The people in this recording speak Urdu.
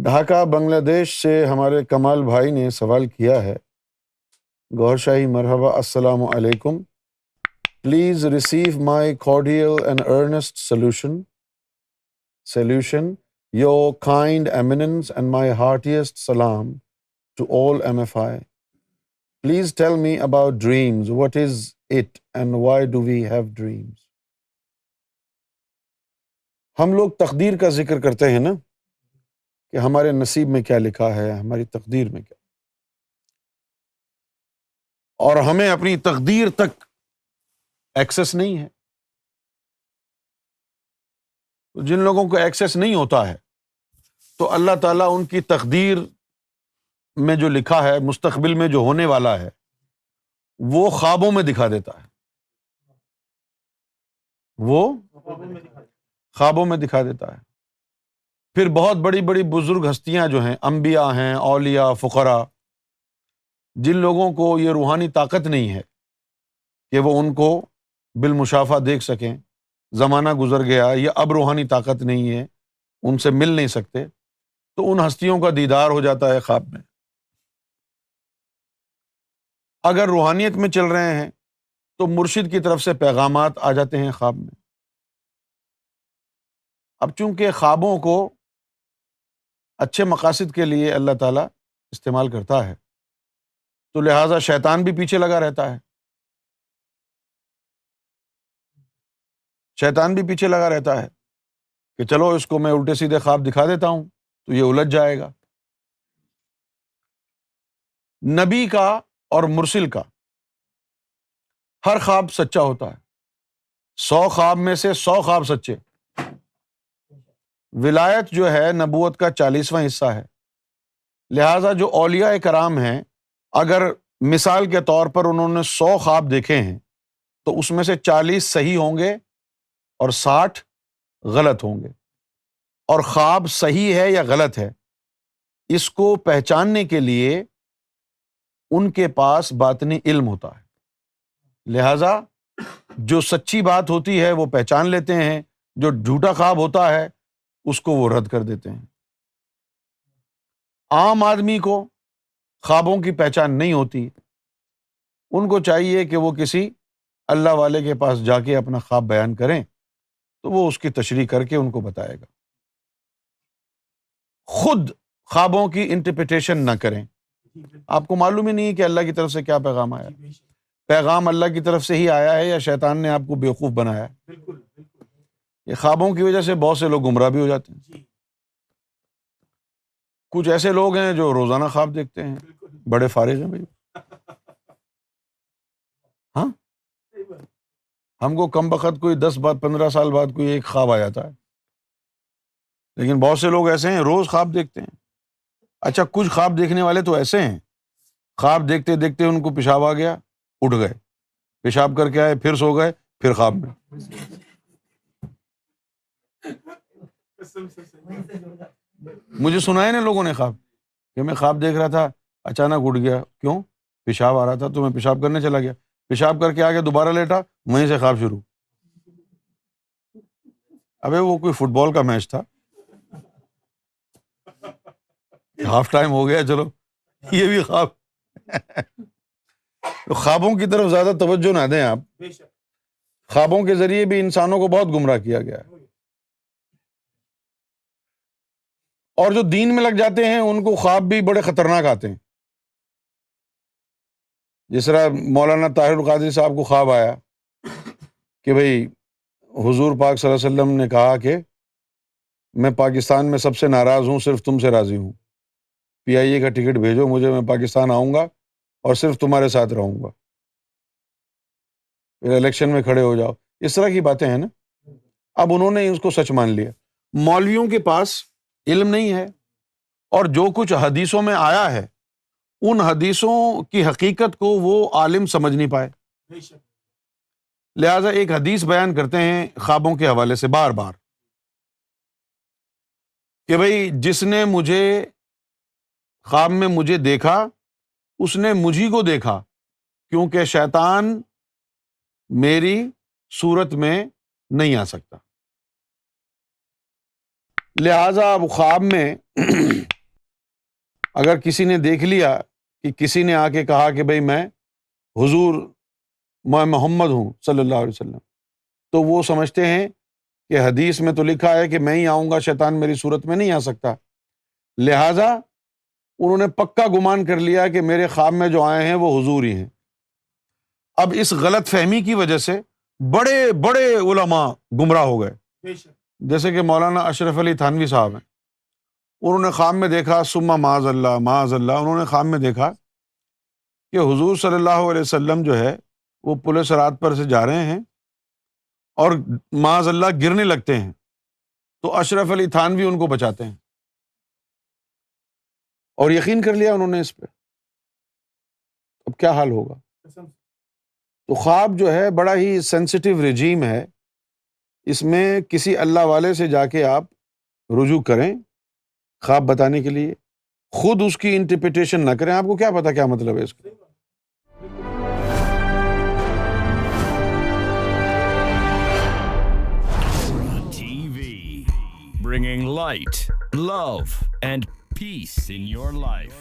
ڈھاکہ بنگلہ دیش سے ہمارے کمال بھائی نے سوال کیا ہے، گوہر شاہی مرحبا، السلام علیکم. Please receive my cordial and earnest solution, your kind eminence and my heartiest salam to all MFI. Please tell me about dreams. What is it and why do we have dreams? ہم لوگ تقدیر کا ذکر کرتے ہیں نا، کہ ہمارے نصیب میں کیا لکھا ہے، ہماری تقدیر میں کیا، اور ہمیں اپنی تقدیر تک ایکسس نہیں ہے. تو جن لوگوں کو ایکسس نہیں ہوتا ہے تو اللہ تعالیٰ ان کی تقدیر میں جو لکھا ہے، مستقبل میں جو ہونے والا ہے، وہ خوابوں میں دکھا دیتا ہے. وہ خوابوں میں دکھا دیتا ہے. پھر بہت بڑی بڑی بزرگ ہستیاں جو ہیں، انبیاء ہیں، اولیاء، فقراء، جن لوگوں کو یہ روحانی طاقت نہیں ہے کہ وہ ان کو بالمشافہ دیکھ سکیں، زمانہ گزر گیا یا اب روحانی طاقت نہیں ہے، ان سے مل نہیں سکتے، تو ان ہستیوں کا دیدار ہو جاتا ہے خواب میں. اگر روحانیت میں چل رہے ہیں تو مرشد کی طرف سے پیغامات آ جاتے ہیں خواب میں. اب چونکہ خوابوں کو اچھے مقاصد کے لیے اللہ تعالیٰ استعمال کرتا ہے، تو لہٰذا شیطان بھی پیچھے لگا رہتا ہے. شیطان بھی پیچھے لگا رہتا ہے کہ چلو اس کو میں الٹے سیدھے خواب دکھا دیتا ہوں تو یہ الجھ جائے گا. نبی کا اور مرسل کا ہر خواب سچا ہوتا ہے. 100 خواب میں سے 100 خواب سچے. ولایت جو ہے نبوت کا 40واں حصہ ہے. لہٰذا جو اولیاء کرام ہیں، اگر مثال کے طور پر انہوں نے 100 خواب دیکھے ہیں تو اس میں سے 40 صحیح ہوں گے اور 60 غلط ہوں گے. اور خواب صحیح ہے یا غلط ہے، اس کو پہچاننے کے لیے ان کے پاس باطنی علم ہوتا ہے. لہٰذا جو سچی بات ہوتی ہے وہ پہچان لیتے ہیں، جو جھوٹا خواب ہوتا ہے اس کو وہ رد کر دیتے ہیں. عام آدمی کو خوابوں کی پہچان نہیں ہوتی. ان کو چاہیے کہ وہ کسی اللہ والے کے پاس جا کے اپنا خواب بیان کریں تو وہ اس کی تشریح کر کے ان کو بتائے گا. خود خوابوں کی انٹرپریٹیشن نہ کریں. آپ کو معلوم ہی نہیں کہ اللہ کی طرف سے کیا پیغام آیا. پیغام اللہ کی طرف سے ہی آیا ہے یا شیطان نے آپ کو بیوقوف بنایا ہے؟ یہ خوابوں کی وجہ سے بہت سے لوگ گمراہ بھی ہو جاتے ہیں. کچھ ایسے لوگ ہیں جو روزانہ خواب دیکھتے ہیں، بڑے فارغ ہیں بھائی. ہاں، ہم کو کم بخت کوئی 10-15 سال بعد کوئی ایک خواب آ جاتا ہے، لیکن بہت سے لوگ ایسے ہیں روز خواب دیکھتے ہیں. اچھا، کچھ خواب دیکھنے والے تو ایسے ہیں، خواب دیکھتے دیکھتے ان کو پیشاب آ گیا، اٹھ گئے، پیشاب کر کے آئے، پھر سو گئے، پھر خواب میں. مجھے سنائے نا لوگوں نے خواب کہ میں خواب دیکھ رہا تھا، اچانک اٹھ گیا. کیوں؟ پیشاب آ رہا تھا تو میں پیشاب کرنے چلا گیا، پیشاب کر کے آ کے دوبارہ لیٹا، وہیں سے خواب شروع. ابے وہ کوئی فٹ بال کا میچ تھا، ہاف ٹائم ہو گیا، چلو یہ بھی خواب. تو خوابوں کی طرف زیادہ توجہ نہ دیں آپ. خوابوں کے ذریعے بھی انسانوں کو بہت گمراہ کیا گیا ہے. اور جو دین میں لگ جاتے ہیں ان کو خواب بھی بڑے خطرناک آتے ہیں. جس طرح مولانا طاہر القادری صاحب کو خواب آیا کہ بھئی حضور پاک صلی اللہ علیہ وسلم نے کہا کہ میں پاکستان میں سب سے ناراض ہوں، صرف تم سے راضی ہوں. PIA کا ٹکٹ بھیجو مجھے، میں پاکستان آؤں گا اور صرف تمہارے ساتھ رہوں گا، پھر الیکشن میں کھڑے ہو جاؤ. اس طرح کی باتیں ہیں نا. اب انہوں نے اس کو سچ مان لیا. مولویوں کے پاس علم نہیں ہے، اور جو کچھ حدیثوں میں آیا ہے ان حدیثوں کی حقیقت کو وہ عالم سمجھ نہیں پائے. لہٰذا ایک حدیث بیان کرتے ہیں خوابوں کے حوالے سے بار بار کہ بھئی جس نے مجھے خواب میں مجھے دیکھا اس نے مجھی کو دیکھا، کیونکہ شیطان میری صورت میں نہیں آ سکتا. لہٰذا اب خواب میں اگر کسی نے دیکھ لیا کہ کسی نے آ کے کہا کہ بھئی میں محمد ہوں صلی اللہ علیہ وسلم، تو وہ سمجھتے ہیں کہ حدیث میں تو لکھا ہے کہ میں ہی آؤں گا، شیطان میری صورت میں نہیں آ سکتا، لہٰذا انہوں نے پکا گمان کر لیا کہ میرے خواب میں جو آئے ہیں وہ حضور ہی ہیں۔ اب اس غلط فہمی کی وجہ سے بڑے بڑے علماء گمراہ ہو گئے، جیسے کہ مولانا اشرف علی تھانوی صاحب ہیں، انہوں نے خواب میں دیکھا، ثم معاذ اللہ، انہوں نے خواب میں دیکھا کہ حضور صلی اللہ علیہ وسلم جو ہے وہ پل صراط پر سے جا رہے ہیں اور معاذ اللہ گرنے لگتے ہیں، تو اشرف علی تھانوی ان کو بچاتے ہیں، اور یقین کر لیا انہوں نے اس پہ۔ اب کیا حال ہوگا؟ تو خواب جو ہے بڑا ہی سینسٹیو رجیم ہے، اس میں کسی اللہ والے سے جا کے آپ رجوع کریں خواب بتانے کے لیے، خود اس کی انٹرپریٹیشن نہ کریں، آپ کو کیا پتا کیا مطلب ہے اس کا۔ TV, bringing light, love, and peace in your life.